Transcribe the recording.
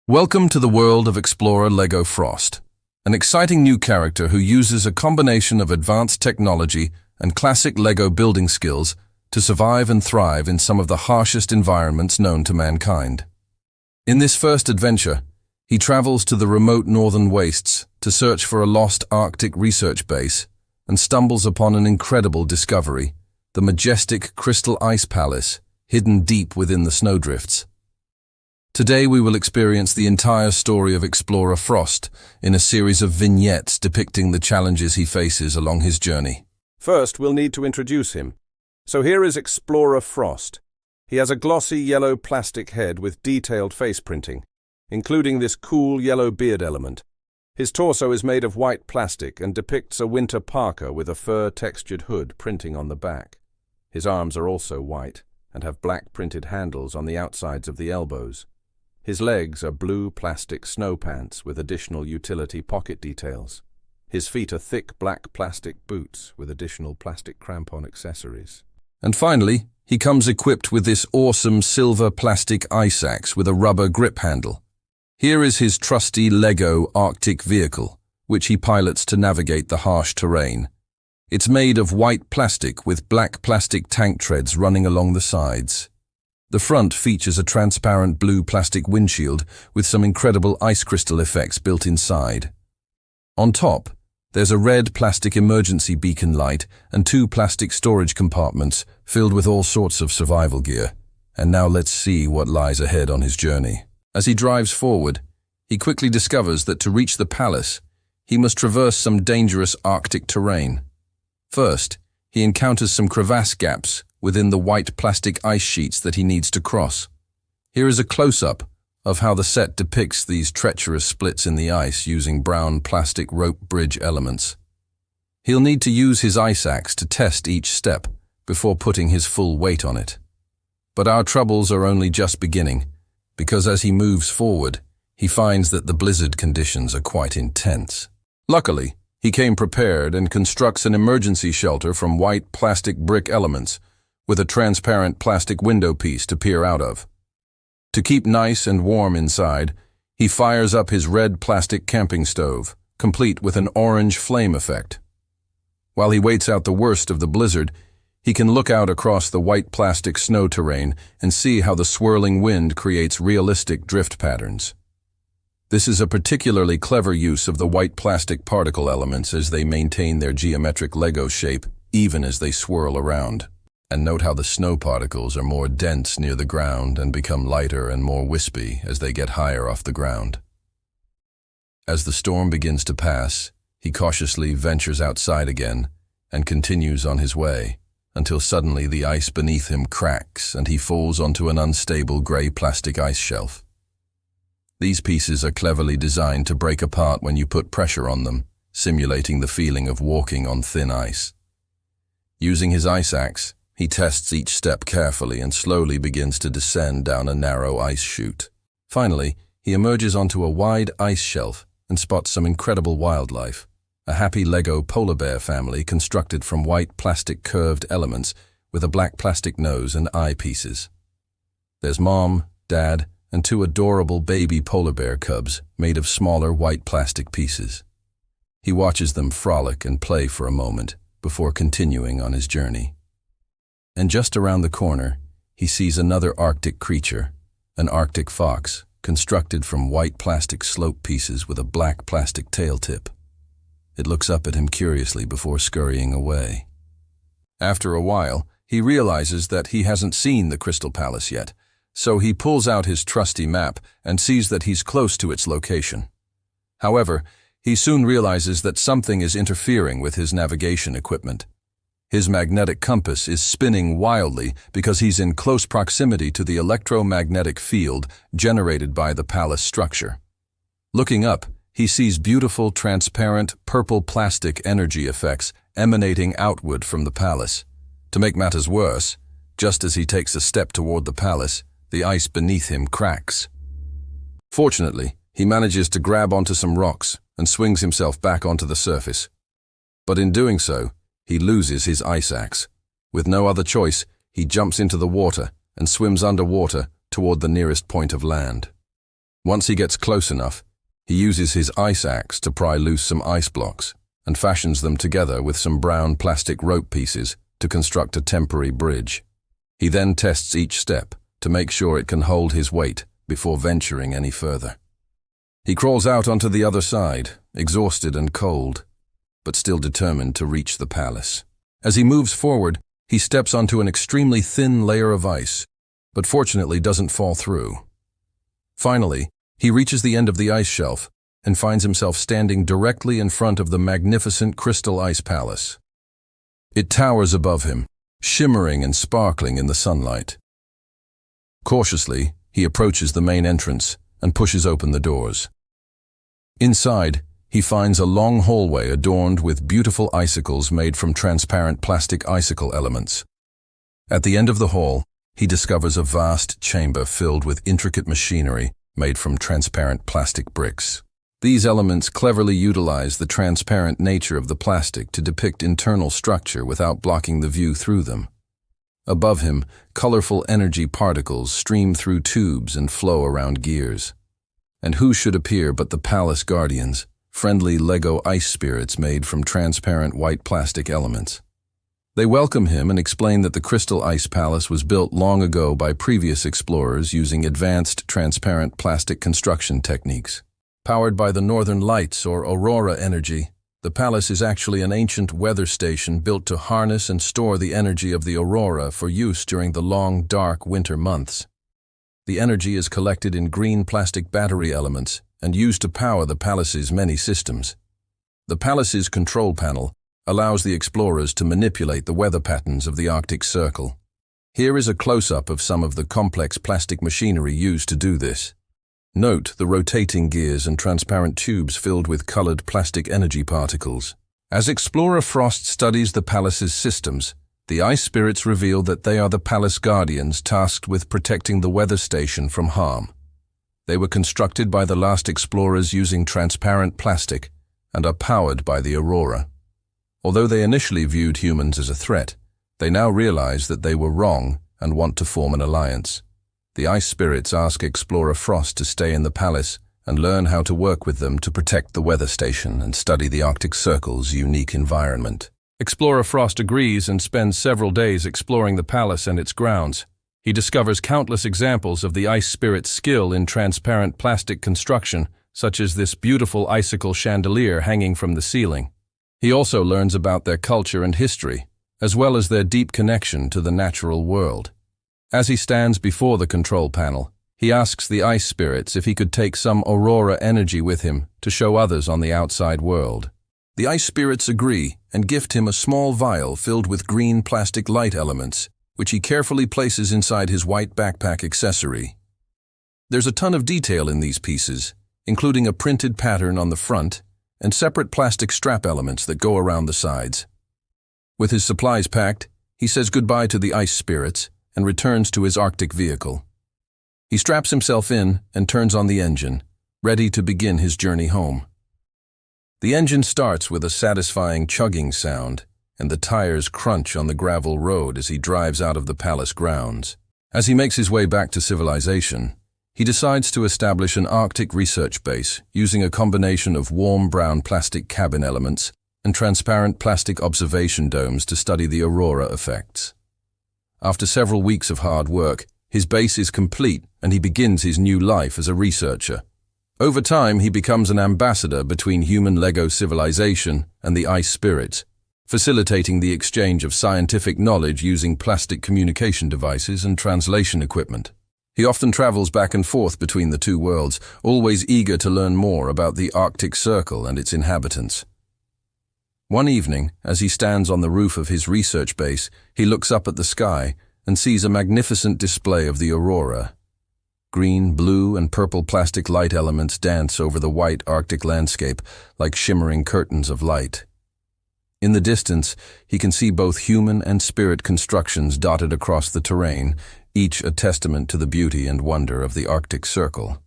Welcome to the world of Explorer Lego Frost, an exciting new character who uses a combination of advanced technology and classic Lego building skills to survive and thrive in some of the harshest environments known to mankind. In this first adventure, he travels to the remote northern wastes to search for a lost Arctic research base and stumbles upon an incredible discovery, the majestic crystal ice palace hidden deep within the snowdrifts. Today we will experience the entire story of Explorer Frost in a series of vignettes depicting the challenges he faces along his journey. First, we'll need to introduce him. So here is Explorer Frost. He has a glossy yellow plastic head with detailed face printing, including this cool yellow beard element. His torso is made of white plastic and depicts a winter parka with a fur-textured hood printing on the back. His arms are also white and have black printed handles on the outsides of the elbows. His legs are blue plastic snow pants with additional utility pocket details. His feet are thick black plastic boots with additional plastic crampon accessories. And finally, he comes equipped with this awesome silver plastic ice axe with a rubber grip handle. Here is his trusty Lego Arctic vehicle, which he pilots to navigate the harsh terrain. It's made of white plastic with black plastic tank treads running along the sides. The front features a transparent blue plastic windshield with some incredible ice crystal effects built inside. On top, there's a red plastic emergency beacon light and two plastic storage compartments filled with all sorts of survival gear. And now let's see what lies ahead on his journey. As he drives forward, he quickly discovers that to reach the palace, he must traverse some dangerous Arctic terrain. First, he encounters some crevasse gaps within the white plastic ice sheets that he needs to cross. Here is a close-up of how the set depicts these treacherous splits in the ice using brown plastic rope bridge elements. He'll need to use his ice axe to test each step before putting his full weight on it. But our troubles are only just beginning, because as he moves forward, he finds that the blizzard conditions are quite intense. Luckily, he came prepared and constructs an emergency shelter from white plastic brick elements with a transparent plastic window piece to peer out of. To keep nice and warm inside, he fires up his red plastic camping stove, complete with an orange flame effect. While he waits out the worst of the blizzard, he can look out across the white plastic snow terrain and see how the swirling wind creates realistic drift patterns. This is a particularly clever use of the white plastic particle elements as they maintain their geometric Lego shape even as they swirl around. And note how the snow particles are more dense near the ground and become lighter and more wispy as they get higher off the ground. As the storm begins to pass, he cautiously ventures outside again and continues on his way, until suddenly the ice beneath him cracks and he falls onto an unstable gray plastic ice shelf. These pieces are cleverly designed to break apart when you put pressure on them, simulating the feeling of walking on thin ice. Using his ice axe, he tests each step carefully and slowly begins to descend down a narrow ice chute. Finally, he emerges onto a wide ice shelf and spots some incredible wildlife. A happy Lego polar bear family constructed from white plastic curved elements with a black plastic nose and eye pieces. There's Mom, Dad, and two adorable baby polar bear cubs made of smaller white plastic pieces. He watches them frolic and play for a moment before continuing on his journey. And just around the corner, he sees another Arctic creature, an Arctic fox, constructed from white plastic slope pieces with a black plastic tail tip. It looks up at him curiously before scurrying away. After a while, he realizes that he hasn't seen the Crystal Palace yet, so he pulls out his trusty map and sees that he's close to its location. However, he soon realizes that something is interfering with his navigation equipment. His magnetic compass is spinning wildly because he's in close proximity to the electromagnetic field generated by the palace structure. Looking up, he sees beautiful, transparent, purple plastic energy effects emanating outward from the palace. To make matters worse, just as he takes a step toward the palace, the ice beneath him cracks. Fortunately, he manages to grab onto some rocks and swings himself back onto the surface. But in doing so, he loses his ice axe. With no other choice, he jumps into the water and swims underwater toward the nearest point of land. Once he gets close enough, he uses his ice axe to pry loose some ice blocks and fashions them together with some brown plastic rope pieces to construct a temporary bridge. He then tests each step to make sure it can hold his weight before venturing any further. He crawls out onto the other side, exhausted and cold, but still determined to reach the palace. As he moves forward, he steps onto an extremely thin layer of ice, but fortunately doesn't fall through. Finally, he reaches the end of the ice shelf and finds himself standing directly in front of the magnificent crystal ice palace. It towers above him, shimmering and sparkling in the sunlight. Cautiously, he approaches the main entrance and pushes open the doors. Inside, he finds a long hallway adorned with beautiful icicles made from transparent plastic icicle elements. At the end of the hall, he discovers a vast chamber filled with intricate machinery made from transparent plastic bricks. These elements cleverly utilize the transparent nature of the plastic to depict internal structure without blocking the view through them. Above him, colorful energy particles stream through tubes and flow around gears. And who should appear but the palace guardians, friendly Lego ice spirits made from transparent white plastic elements. They welcome him and explain that the Crystal Ice Palace was built long ago by previous explorers using advanced transparent plastic construction techniques. Powered by the northern lights or aurora energy, the palace is actually an ancient weather station built to harness and store the energy of the aurora for use during the long, dark winter months. The energy is collected in green plastic battery elements and used to power the palace's many systems. The palace's control panel allows the explorers to manipulate the weather patterns of the Arctic Circle. Here is a close-up of some of the complex plastic machinery used to do this. Note the rotating gears and transparent tubes filled with colored plastic energy particles. As Explorer Frost studies the palace's systems, the ice spirits reveal that they are the palace guardians tasked with protecting the weather station from harm. They were constructed by the last explorers using transparent plastic and are powered by the aurora. Although they initially viewed humans as a threat, they now realize that they were wrong and want to form an alliance. The ice spirits ask Explorer Frost to stay in the palace and learn how to work with them to protect the weather station and study the Arctic Circle's unique environment. Explorer Frost agrees and spends several days exploring the palace and its grounds. He discovers countless examples of the ice spirit's skill in transparent plastic construction, such as this beautiful icicle chandelier hanging from the ceiling. He also learns about their culture and history, as well as their deep connection to the natural world. As he stands before the control panel, he asks the ice spirits if he could take some aurora energy with him to show others on the outside world. The ice spirits agree and gift him a small vial filled with green plastic light elements, which he carefully places inside his white backpack accessory. There's a ton of detail in these pieces, including a printed pattern on the front and separate plastic strap elements that go around the sides. With his supplies packed, he says goodbye to the ice spirits and returns to his Arctic vehicle. He straps himself in and turns on the engine, ready to begin his journey home. The engine starts with a satisfying chugging sound, and the tires crunch on the gravel road as he drives out of the palace grounds. As he makes his way back to civilization, he decides to establish an Arctic research base using a combination of warm brown plastic cabin elements and transparent plastic observation domes to study the aurora effects. After several weeks of hard work, his base is complete and he begins his new life as a researcher. Over time, he becomes an ambassador between human Lego civilization and the ice spirits, facilitating the exchange of scientific knowledge using plastic communication devices and translation equipment. He often travels back and forth between the two worlds, always eager to learn more about the Arctic Circle and its inhabitants. One evening, as he stands on the roof of his research base, he looks up at the sky and sees a magnificent display of the aurora. Green, blue, and purple plastic light elements dance over the white Arctic landscape like shimmering curtains of light. In the distance, he can see both human and spirit constructions dotted across the terrain, each a testament to the beauty and wonder of the Arctic Circle.